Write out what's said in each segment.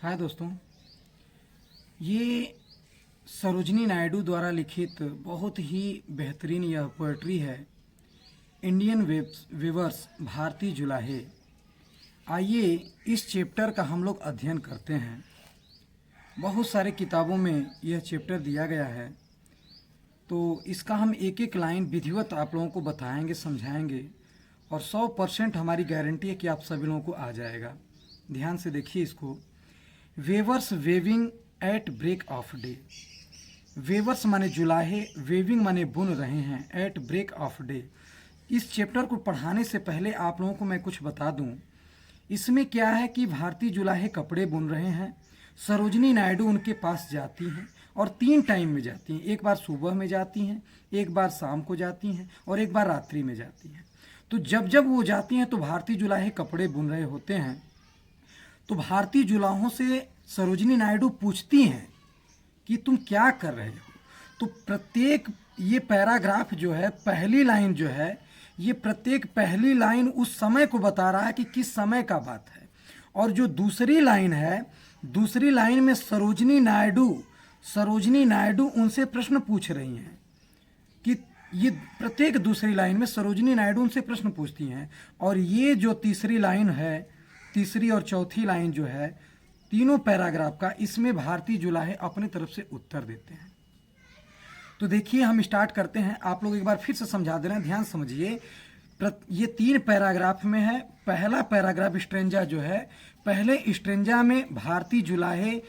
हाय दोस्तों, ये सरोजनी नायडू द्वारा लिखित बहुत ही बेहतरीन यह पोएट्री है। इंडियन वेवर्स भारतीय जुलाहे। आइए इस चैप्टर का हम लोग अध्ययन करते हैं। बहुत सारे किताबों में यह चैप्टर दिया गया है, तो इसका हम एक एक लाइन विधिवत आप लोगों को बताएंगे, समझाएंगे और 100% हमारी गारंटी है कि आप सभी लोगों को आ जाएगा। ध्यान से देखिए इसको। Weavers weaving at break of day. Weavers माने जुलाहे, वेविंग माने बुन रहे हैं, एट ब्रेक ऑफ डे। इस चैप्टर को पढ़ाने से पहले आप लोगों को मैं कुछ बता दूं। इसमें क्या है कि भारतीय जुलाहे कपड़े बुन रहे हैं। सरोजनी नायडू उनके पास जाती हैं और 3 टाइम में जाती हैं। एक बार सुबह में जाती हैं, एक बार शाम को जाती हैं और एक बार रात्रि में जाती हैं। तो जब जब वो जाती हैं तो भारतीय जुलाहे कपड़े बुन रहे होते हैं। तो भारतीय जुलाहों से सरोजनी नायडू पूछती हैं कि तुम क्या कर रहे हो। तो प्रत्येक ये पैराग्राफ जो है, पहली लाइन जो है, ये प्रत्येक पहली लाइन उस समय को बता रहा है कि किस समय का बात है। और जो दूसरी लाइन है, दूसरी लाइन में सरोजनी नायडू उनसे प्रश्न पूछ रही हैं कि ये प्रत्येक दूसरी लाइन में सरोजनी नायडू उनसे प्रश्न पूछती हैं। और ये जो तीसरी लाइन है, तीसरी और चौथी लाइन जो है, तीनों पैराग्राफ का, इसमें भारतीय जुलाहे अपने तरफ से उत्तर देते हैं। तो देखिए हम स्टार्ट करते हैं। आप लोग एक बार फिर से समझा दे रहे हैं, ध्यान समझिए। ये 3 पैराग्राफ में है। पहला पैराग्राफ स्ट्रेंजा जो है, पहले स्ट्रेंजा में भारतीय जुलाहे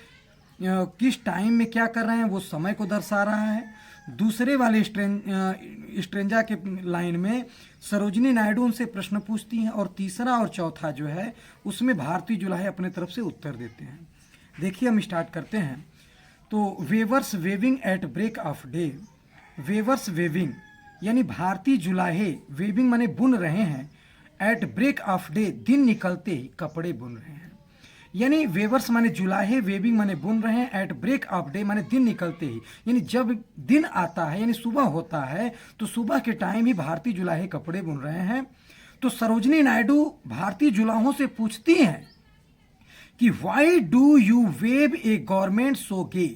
किस टाइम में क्या कर रहे हैं वो समय को दर्शा रहा है। दूसरे वाले स्ट्रेंजा के लाइन में सरोजनी नायडू उनसे प्रश्न पूछती हैं और तीसरा और चौथा जो है उसमें भारतीय जुलाहे अपने तरफ से उत्तर देते हैं। देखिए हम स्टार्ट करते हैं। तो weavers weaving at break of day. Weavers weaving यानी भारतीय जुलाहे, वेविंग माने बुन रहे हैं, एट ब्रेक ऑफ डे दिन निकलते ही कपड़े बुन रहे हैं। यानी वेवर्स माने जुलाहे, वेविंग माने बुन रहे हैं, एट ब्रेक ऑफ डे माने दिन निकलते ही, यानी जब दिन आता है यानी सुबह होता है तो सुबह के टाइम ही भारतीय जुलाहे कपड़े बुन रहे हैं। तो सरोजनी नायडू भारतीय जुलाहों से पूछती हैं कि why do you weave a government so gay.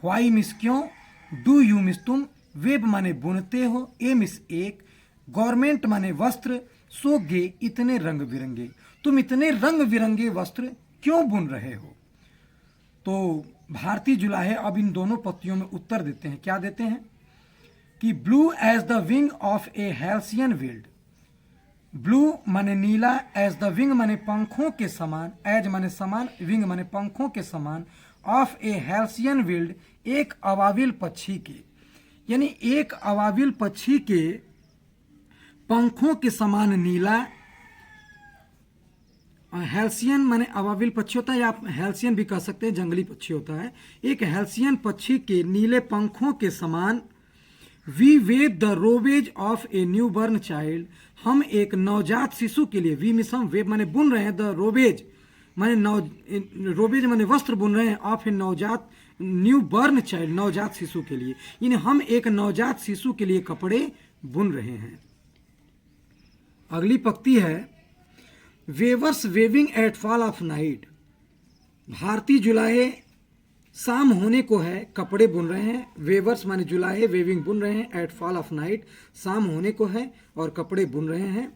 Why मिस क्यों, डू यू मिस तुम, वेब माने बुनते हो, ए मिस एक, गवर्नमेंट माने वस्त्र, सो गे इतने रंग बिरंगे, तुम इतने रंग बिरंगे वस्त्र क्यों बुन रहे हो। तो भारतीय जुलाहे अब इन दोनों पत्तियों में उत्तर देते हैं। क्या देते हैं कि blue as the wing of a halcyon wild. Blue माने नीला, एज द विंग माने पंखों के समान, एज माने समान, विंग माने पंखों के समान, ऑफ ए हेल्सियन विल्ड एक अवाविल पक्षी के, यानी एक अवाविल पक्षी के पंखों के समान नीला। हेल्सियन माने अवाविल पक्षी होता है, या आप हेल्सियन भी कह सकते हैं, जंगली पक्षी होता है। एक हेल्सियन पक्षी के नीले पंखों के समान, we weave the robes of a new born child, हम एक नवजात शिशु के लिए, वी मिस हम, वेव माने बुन रहे हैं, द रोवेज माने रोवेज माने वस्त्र बुन रहे हैं, ऑफ ए नवजात, न्यू बर्न चाइल्ड नवजात शिशु के लिए, यानी हम एक नवजात शिशु के लिए कपड़े बुन रहे हैं। अगली पंक्ति है weavers weaving at fall of night. भारतीय जुलाहे शाम होने को है कपड़े बुन रहे हैं। वेवर्स माने जुलाहे, वेविंग बुन रहे हैं, एट फॉल ऑफ नाइट शाम होने को है और कपड़े बुन रहे हैं।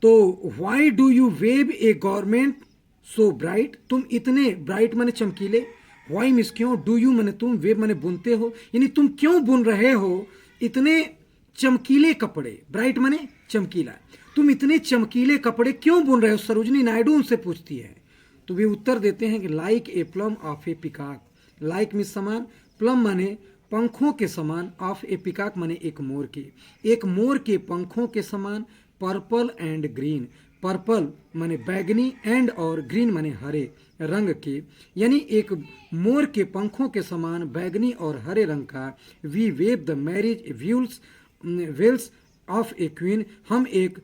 तो why do you weave a government so bright, तुम इतने, ब्राइट माने चमकीले, व्हाई मिस क्यों, डू यू माने तुम, वेव माने बुनते हो, यानी तुम क्यों बुन रहे हो इतने चमकीले कपड़े, ब्राइट माने चमकीला, तुम इतने चमकीले कपड़े क्यों बुन रहे हो, सरोजनी नायडू उनसे पूछती है। तो वे उत्तर देते हैं कि लाइक ए प्लम ऑफ ए पिकाक। लाइक मिस समान, प्लम माने पंखों के समान, ऑफ ए पिकाक माने एक मोर के, एक मोर के पंखों के समान, पर्पल एंड ग्रीन, पर्पल माने बैगनी, एंड और ग्रीन माने हरे रंग के, यानी एक मोर के पंखों के समान बैगनी और हरे रंग का, we weave the marriage veils of a queen, हम एक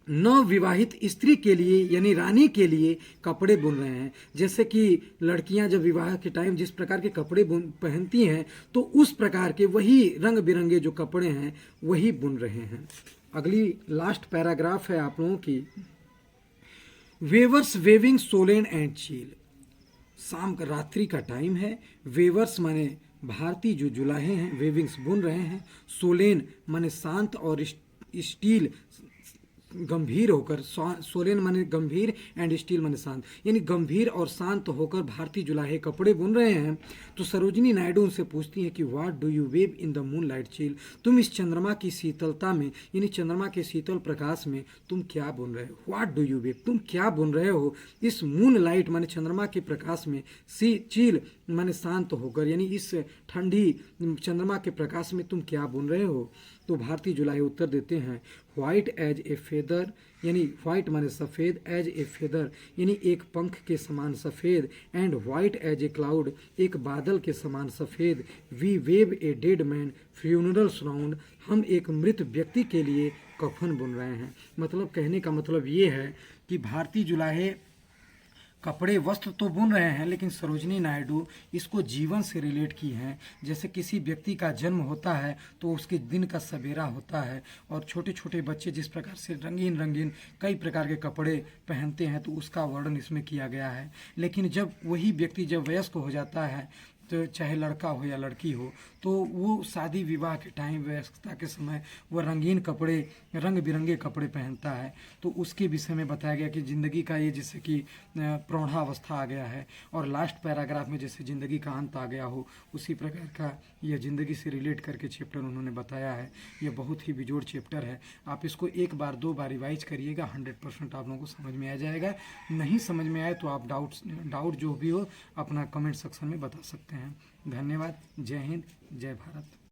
नवविवाहित स्त्री के लिए यानी रानी के लिए कपड़े बुन रहे हैं। जैसे कि लड़कियां जब विवाह के टाइम जिस प्रकार के कपड़े पहनती हैं, तो उस प्रकार के वही रंग बिरंगे जो कपड़े हैं वही बुन रहे हैं। अगली लास्ट पैराग्राफ है आप लोगों की, वेवर्स वेविंग सोलेन एंड चील। शाम का रात्रि का टाइम है। वेवर्स माने भारतीय जो जुलाहे हैं, वेविंग्स बुन रहे हैं। सोलेन माने शांत और स्टील गंभीर होकर, सोलेन माने गंभीर एंड स्टील माने शांत, यानी गंभीर और शांत होकर भारतीय जुलाहे कपड़े बुन रहे हैं। तो सरोजिनी नायडू उनसे पूछती हैं कि what do you wave in the moon light chill, तुम इस चंद्रमा की शीतलता में, यानी चंद्रमा के शीतल प्रकाश में तुम क्या बुन रहे हो। व्हाट डू यू वेव, तुम क्या बुन रहे हो इस मून लाइट माने चंद्रमा के प्रकाश में, सी चिल माने शांत होकर, यानी इस ठंडी चंद्रमा के प्रकाश में तुम क्या बुन रहे हो। तो भारतीय जुलाहे उत्तर देते हैं व्हाइट एज ए फेदर, यानी व्हाइट माने सफ़ेद, एज ए फेदर यानी एक पंख के समान सफ़ेद, and white as a cloud एक बादल के समान सफ़ेद। We weave a dead man funeral round, हम एक मृत व्यक्ति के लिए कफन बुन रहे हैं। मतलब कहने का मतलब ये है कि भारतीय जुलाहे कपड़े वस्त्र तो बुन रहे हैं, लेकिन सरोजिनी नायडू इसको जीवन से रिलेट की हैं। जैसे किसी व्यक्ति का जन्म होता है तो उसके दिन का सवेरा होता है, और छोटे छोटे बच्चे जिस प्रकार से रंगीन रंगीन कई प्रकार के कपड़े पहनते हैं तो उसका वर्णन इसमें किया गया है। लेकिन जब वही व्यक्ति जब वयस्क हो जाता है, तो चाहे लड़का हो या लड़की हो, तो वो शादी विवाह के टाइम, वयस्कता के समय वो रंगीन कपड़े, रंग बिरंगे कपड़े पहनता है। तो उसके विषय में बताया गया कि ज़िंदगी का ये जैसे कि प्रौढ़ावस्था आ गया है, और लास्ट पैराग्राफ में जैसे ज़िंदगी का अंत आ गया हो, उसी प्रकार का यह ज़िंदगी से रिलेट करके चैप्टर उन्होंने बताया है। ये बहुत ही बेजोड़ चैप्टर है। आप इसको एक बार दो बार रिवाइज करिएगा, 100% आप लोगों को समझ में आ जाएगा। नहीं समझ में आए तो आप डाउट जो भी हो अपना कमेंट सेक्शन में बता सकते हैं। धन्यवाद। जय हिंद, जय भारत।